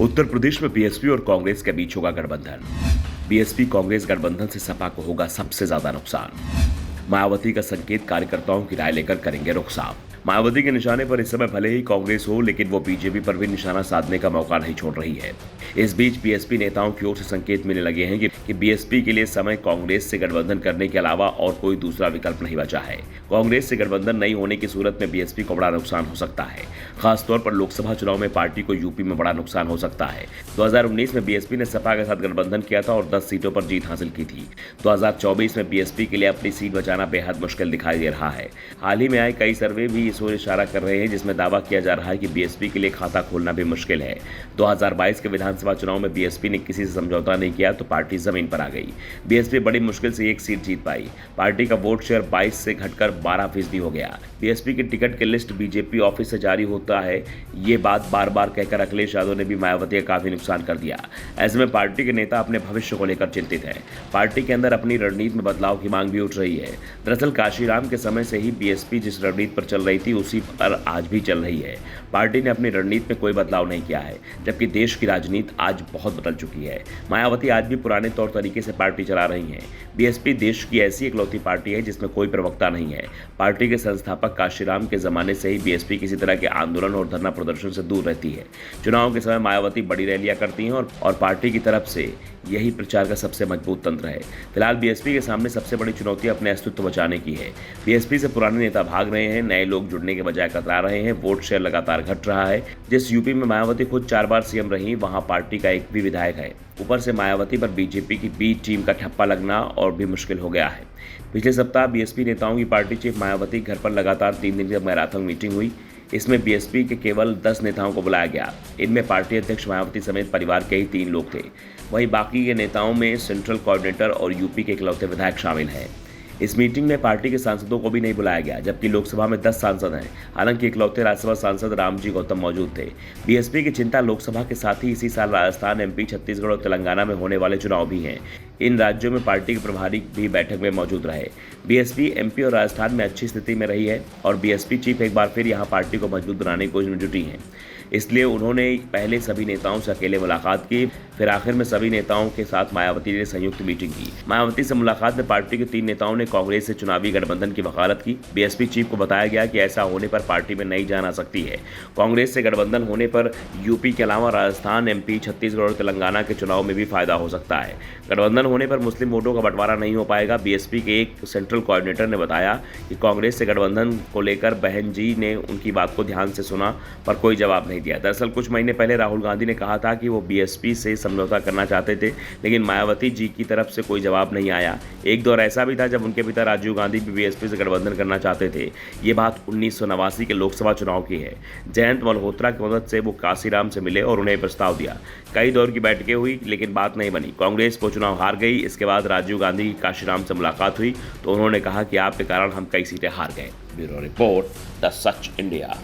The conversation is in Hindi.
उत्तर प्रदेश में बीएसपी और कांग्रेस के बीच होगा गठबंधन। बीएसपी कांग्रेस गठबंधन से सपा को होगा सबसे ज्यादा नुकसान। मायावती का संकेत, कार्यकर्ताओं की राय लेकर करेंगे रुख साफ। मायावती के निशाने पर इस समय भले ही कांग्रेस हो, लेकिन वो बीजेपी पर भी निशाना साधने का मौका नहीं छोड़ रही है। इस बीच बीएसपी नेताओं की ओर से संकेत मिलने लगे हैं कि बीएसपी के लिए समय कांग्रेस से गठबंधन करने के अलावा और कोई दूसरा विकल्प नहीं बचा है। कांग्रेस से गठबंधन नहीं होने की सूरत में बीएसपी को बड़ा नुकसान हो सकता है। खासतौर पर लोकसभा चुनाव में पार्टी को यूपी में बड़ा नुकसान हो सकता है। 2019 में बीएसपी ने सपा के साथ गठबंधन किया था और 10 सीटों पर जीत हासिल की थी। 2024 में बीएसपी के लिए अपनी सीट बचाना बेहद मुश्किल दिखाई दे रहा है। हाल ही में आए कई सर्वे भी इस ओर इशारा कर रहे हैं, जिसमें दावा किया जा रहा है कि बीएसपी के लिए खाता खोलना भी मुश्किल है। 2022 के विधानसभा चुनाव में बीएसपी ने किसी से समझौता नहीं किया तो पार्टी जमीन पर आ गई। बीएसपी बड़ी मुश्किल से एक सीट जीत पाई। पार्टी का वोट शेयर 22 से घटकर 12% हो गया। बीएसपी की टिकट की लिस्ट बीजेपी ऑफिस से जारी होता है, ये बात बार बार कहकर अखिलेश यादव ने भी मायावती का काफी नुकसान कर दिया। ऐसे में पार्टी के नेता अपने भविष्य को लेकर चिंतित है। पार्टी के अंदर अपनी रणनीति में बदलाव की मांग भी उठ रही है। दरअसल काशीराम के समय से ही बीएसपी जिस रणनीति पर चल रही थी उसी पर आज भी चल रही है। पार्टी ने अपनी रणनीति में कोई बदलाव नहीं किया है, जबकि देश की राजनीति आज बहुत बदल चुकी है। मायावती आज भी पुराने तौर तरीके से पार्टी चला रही हैं। बीएसपी देश की ऐसी इकलौती पार्टी है जिसमें कोई प्रवक्ता नहीं है। पार्टी के संस्थापक काशीराम के जमाने से ही बीएसपी किसी तरह के आंदोलन और धरना प्रदर्शन से दूर रहती है। चुनाव के समय मायावती बड़ी रैलियां करती हैं और पार्टी की तरफ से यही प्रचार का सबसे मजबूत तंत्र है। फिलहाल बीएसपी के सामने सबसे बड़ी चुनौती अपने अस्तित्व बचाने की है। बीएसपी से पुराने नेता भाग रहे हैं, नए लोग जुड़ने के बजाय कतरा रहे हैं, वोट शेयर लगातार घट रहा है। जिस यूपी में मायावती खुद 4 बार सीएम रही, वहां पार्टी का एक भी विधायक है। ऊपर से मायावती पर बीजेपी की बी टीम का ठप्पा लगना और भी मुश्किल हो गया है। पिछले सप्ताह बीएसपी नेताओं की पार्टी चीफ मायावती घर पर लगातार 3 दिन की मैराथन मीटिंग हुई। इसमें बीएसपी के केवल 10 नेताओं को बुलाया गया। इनमें पार्टी अध्यक्ष मायावती समेत परिवार के ही 3 लोग थे। वहीं बाकी के नेताओं में सेंट्रल कोऑर्डिनेटर और यूपी के इकलौते विधायक शामिल हैं। इस मीटिंग में पार्टी के सांसदों को भी नहीं बुलाया गया, जबकि लोकसभा में 10 सांसद हैं। हालांकि इकलौते राज्यसभा सांसद रामजी गौतम मौजूद थे। बीएसपी की चिंता लोकसभा के साथ ही इसी साल राजस्थान, एमपी, छत्तीसगढ़ और तेलंगाना में होने वाले चुनाव भी हैं। इन राज्यों में पार्टी के प्रभारी भी बैठक में मौजूद रहे। बीएसपी एमपी और राजस्थान में अच्छी स्थिति में रही है और बीएसपी चीफ एक बार फिर यहां पार्टी को मजबूत बनाने की कोशिश में जुटी हैं। इसलिए उन्होंने पहले सभी नेताओं से अकेले मुलाकात की, फिर आखिर में सभी नेताओं के साथ मायावती ने संयुक्त मीटिंग की। मायावती से मुलाकात में पार्टी के 3 नेताओं ने कांग्रेस से चुनावी गठबंधन की वकालत की। बीएसपी चीफ को बताया गया कि ऐसा होने पर पार्टी में नई जान आ सकती है। कांग्रेस से गठबंधन होने पर यूपी के अलावा राजस्थान, एमपी, छत्तीसगढ़ और तेलंगाना के चुनाव में भी फायदा हो सकता है। गठबंधन होने पर मुस्लिम वोटों का बंटवारा नहीं हो पाएगा। बीएसपी के एक सेंट्रल कोऑर्डिनेटर ने बताया कि कांग्रेस से गठबंधन को लेकर बहन जी ने उनकी बात को ध्यान से सुना पर कोई जवाब नहीं दिया। दरअसल कुछ महीने पहले राहुल गांधी ने कहा था कि वो बीएसपी से समझौता करना चाहते थे, लेकिन मायावती जी की तरफ से कोई जवाब नहीं आया। एक दौर ऐसा भी था जब उनके पिता राजीव गांधी भी बीएसपी से गठबंधन करना चाहते थे। ये बात 1989 के लोकसभा चुनाव की है। जयंत मल्होत्रा की मदद से वो काशीराम से मिले और उन्हें प्रस्ताव दिया। कई दौर की बैठकें हुई लेकिन बात नहीं बनी। कांग्रेस वो चुनाव हार गई। इसके बाद राजीव गांधी की काशीराम से मुलाकात हुई तो उन्होंने कहा कि आपके कारण हम कई सीटें हार गए। Bureau report, the such India.